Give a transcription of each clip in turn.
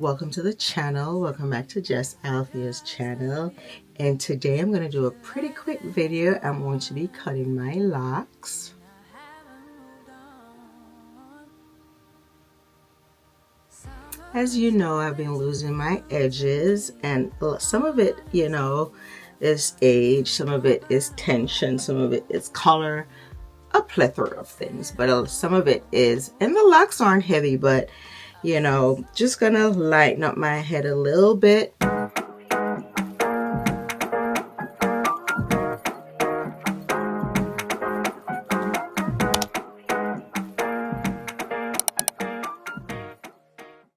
Welcome to the channel. Welcome back to Jess Althea's channel. And today I'm going to do a pretty quick video. I'm going to be cutting my locks. As you know, I've been losing my edges, and some of it, is age, some of it is tension, some of it is color, a plethora of things, but some of it is, and the locks aren't heavy, but just gonna lighten up my head a little bit.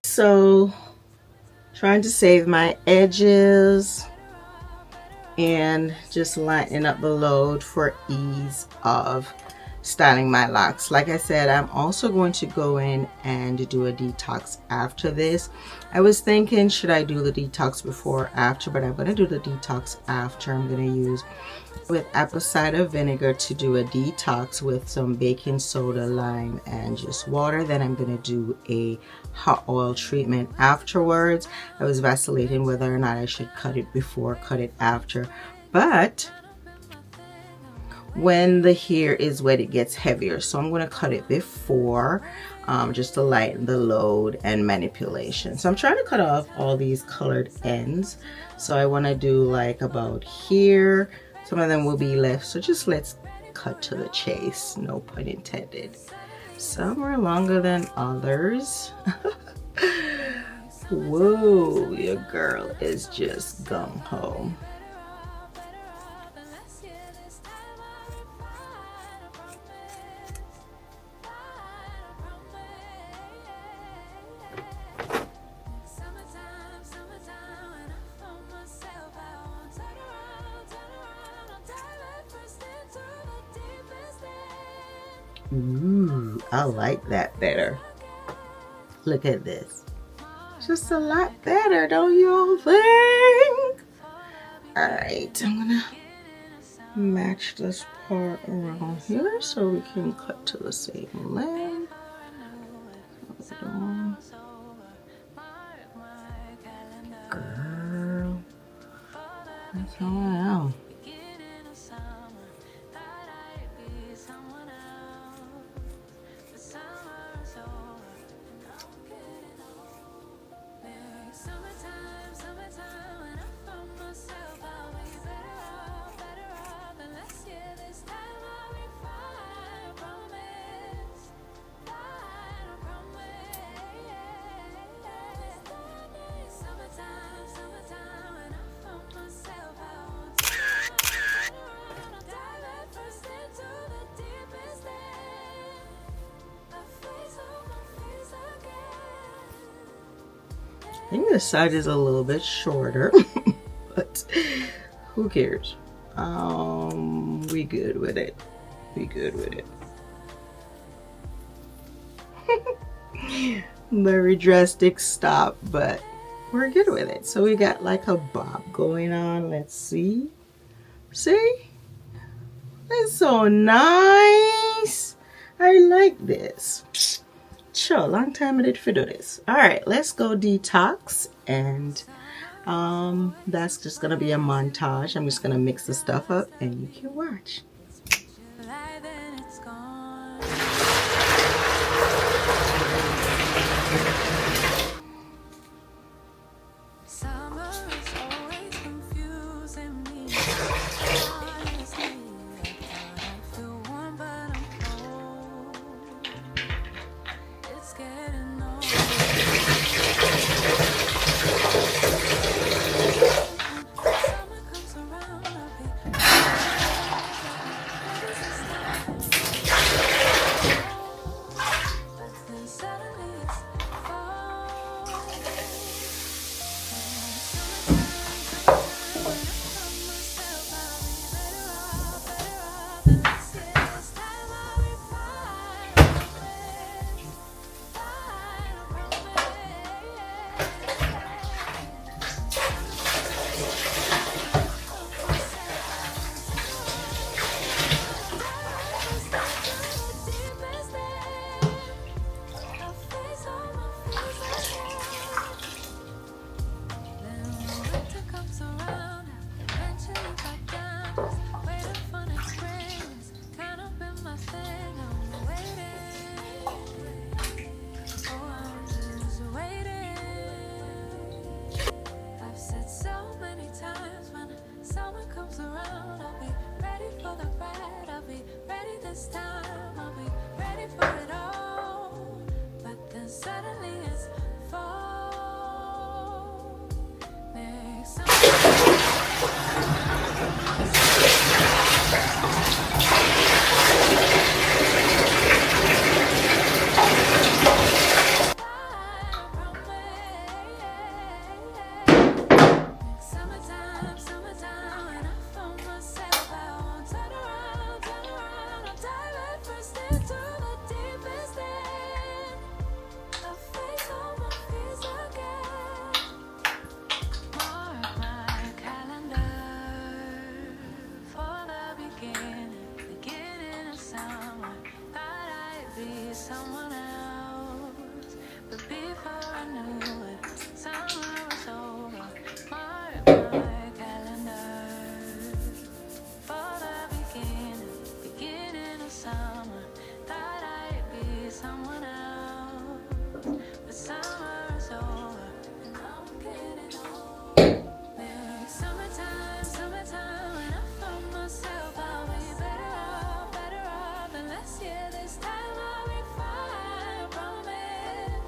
So trying to save my edges and just lighten up the load for ease of styling my locks. Like I said, I'm also going to go in and do a detox after this. I was thinking, should I do the detox before or after, but I'm going to do the detox after. I'm going to use with apple cider vinegar to do a detox with some baking soda, lime, and just water. Then I'm going to do a hot oil treatment afterwards. I was vacillating whether or not I should cut it before, cut it after, but when the hair is wet, it gets heavier, so I'm going to cut it before, just to lighten the load and manipulation. So I'm trying to cut off all these colored ends, so I want to do like about here. Some of them will be left, so just let's cut to the chase, no pun intended. Some are longer than others. Whoa, your girl is just gung-ho. Ooh, I like that better. Look at this. Just a lot better, don't you all think? Alright, I'm gonna match this part around here so we can cut to the same length. Girl, that's how I am. I think this side is a little bit shorter, but who cares? We good with it. We good with it. Very drastic stop, but we're good with it. So we got like a bob going on. Let's see. See? It's so nice. I like this. Sure, long time I did for do this. All right, let's go detox, and that's just gonna be a montage. I'm just gonna mix the stuff up and you can watch.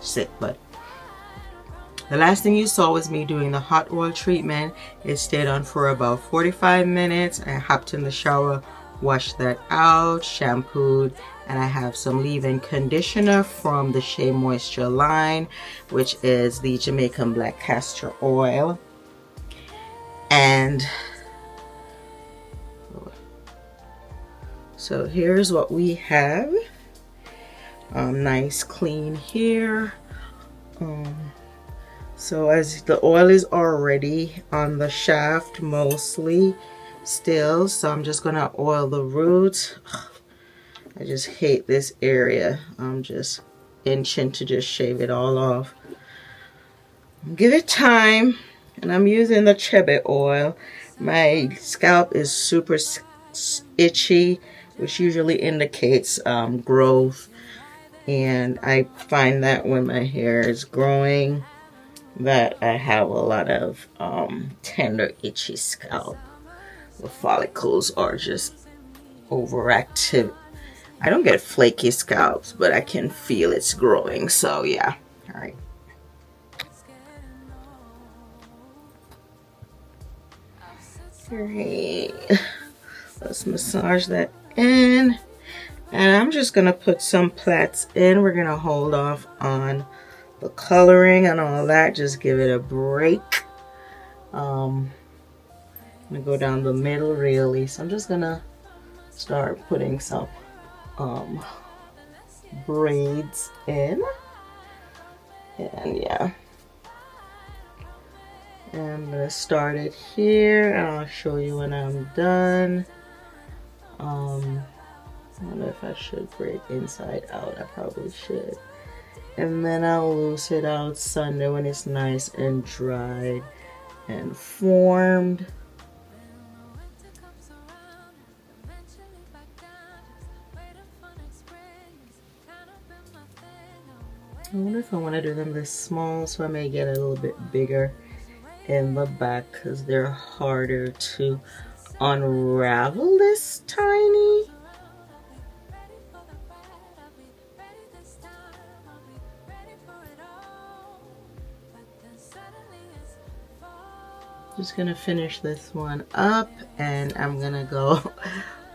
sit. But the last thing you saw was me doing the hot oil treatment. It stayed on for about 45 minutes. I hopped in the shower, washed that out, shampooed, and I have some leave-in conditioner from the Shea Moisture line, which is the Jamaican black castor oil. And so here's what we have. Nice clean hair. So as the oil is already on the shaft mostly still, so I'm just gonna oil the roots. I just hate this area. I'm just itching to just shave it all off. Give it time, and I'm using the chebe oil. My scalp is super itchy, which usually indicates growth, and I find that when my hair is growing that I have a lot of tender itchy scalp. The follicles are just overactive. I don't get flaky scalps, but I can feel it's growing, so yeah. All right. Great. Let's massage that in. And I'm just gonna put some plaits in. We're gonna hold off on the coloring and all that. Just give it a break. I'm gonna go down the middle really. So I'm just gonna start putting some braids in. And yeah. And I'm gonna start it here, and I'll show you when I'm done. I don't know if I should braid inside out. I probably should. And then I'll loose it out Sunday when it's nice and dried and formed. I wonder if I want to do them this small, so I may get a little bit bigger in the back because they're harder to unravel this tiny. Just gonna finish this one up, and I'm gonna go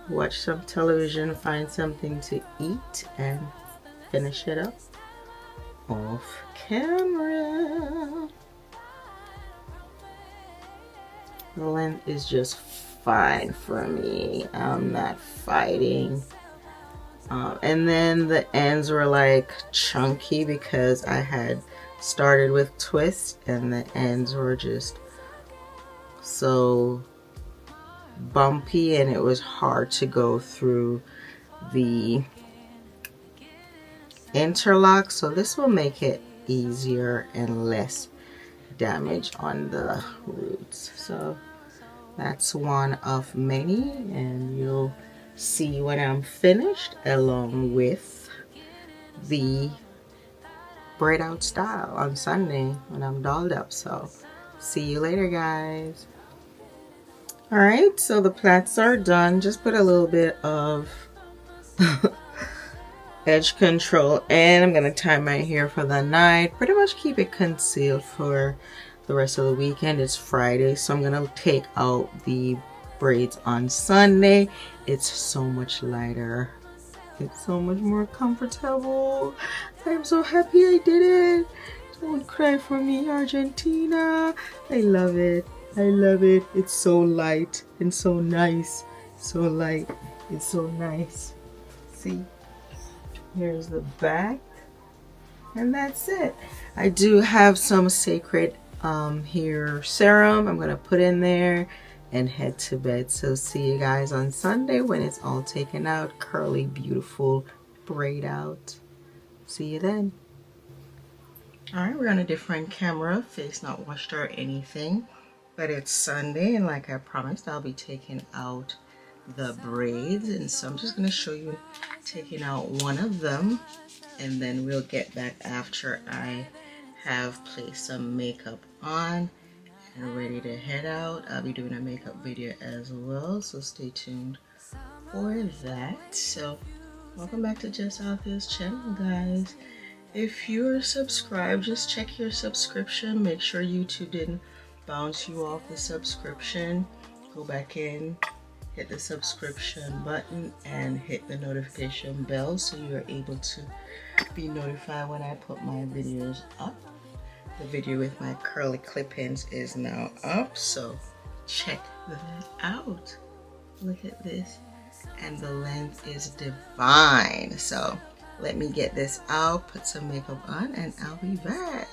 watch some television, find something to eat, and finish it up off camera. The length is just fine for me. I'm not fighting. And then the ends were like chunky because I had started with twists, and the ends were just so bumpy, and it was hard to go through the interlock. So this will make it easier and less damage on the roots. So that's one of many, and you'll see when I'm finished along with the braid out style on Sunday when I'm dolled up. So see you later, guys. All right, so the plaits are done. Just put a little bit of edge control, and I'm gonna tie my hair for the night. Pretty much keep it concealed for the rest of the weekend. It's Friday, so I'm gonna take out the braids on Sunday. It's so much lighter. It's so much more comfortable. I'm so happy I did it. Don't cry for me, Argentina. I love it. I love it. It's so light and so nice. So light. It's so nice. See? Here's the back. And that's it. I do have some Sacred hair serum I'm going to put in there and head to bed. So see you guys on Sunday when it's all taken out. Curly, beautiful braid out. See you then. Alright, we're on a different camera. Face not washed or anything. But it's Sunday, and like I promised, I'll be taking out the braids. And so I'm just going to show you taking out one of them. And then we'll get back after I have placed some makeup on and ready to head out. I'll be doing a makeup video as well, so stay tuned for that. So welcome back to Just Out This channel, guys. If you're subscribed, just check your subscription. Make sure YouTube didn't bounce you off the subscription. Go back in, hit the subscription button, and hit the notification bell so you're able to be notified when I put my videos up. The video with my curly clip-ins is now up, so check that out. Look at this, and the length is divine. So let me get this out, put some makeup on, and I'll be back.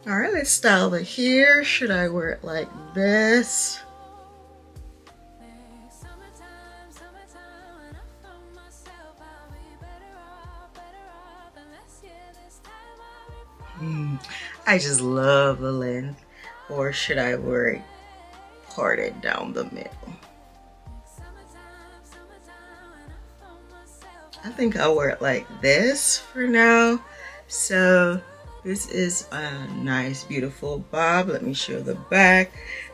All right, let's style the hair. Should I wear it like this? I just love the length. Or should I wear it parted down the middle? I think I'll wear it like this for now. So this is a nice, beautiful bob. Let me show the back.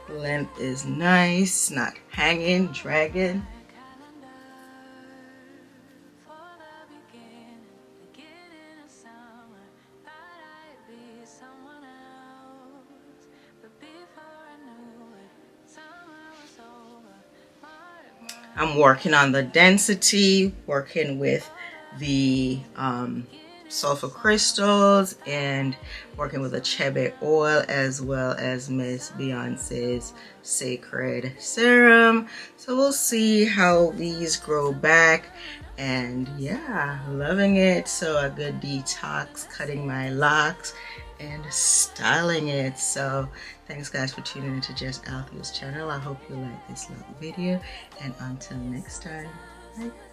The length is nice, not hanging, dragging. I'm working on the density, working with the sulfur crystals, and working with a chebe oil, as well as Miss Beyonce's sacred serum. So we'll see how these grow back, and yeah, loving it. So a good detox, cutting my locks and styling it. So thanks guys for tuning into Just Althea's channel. I hope you like this little video, and until next time, bye.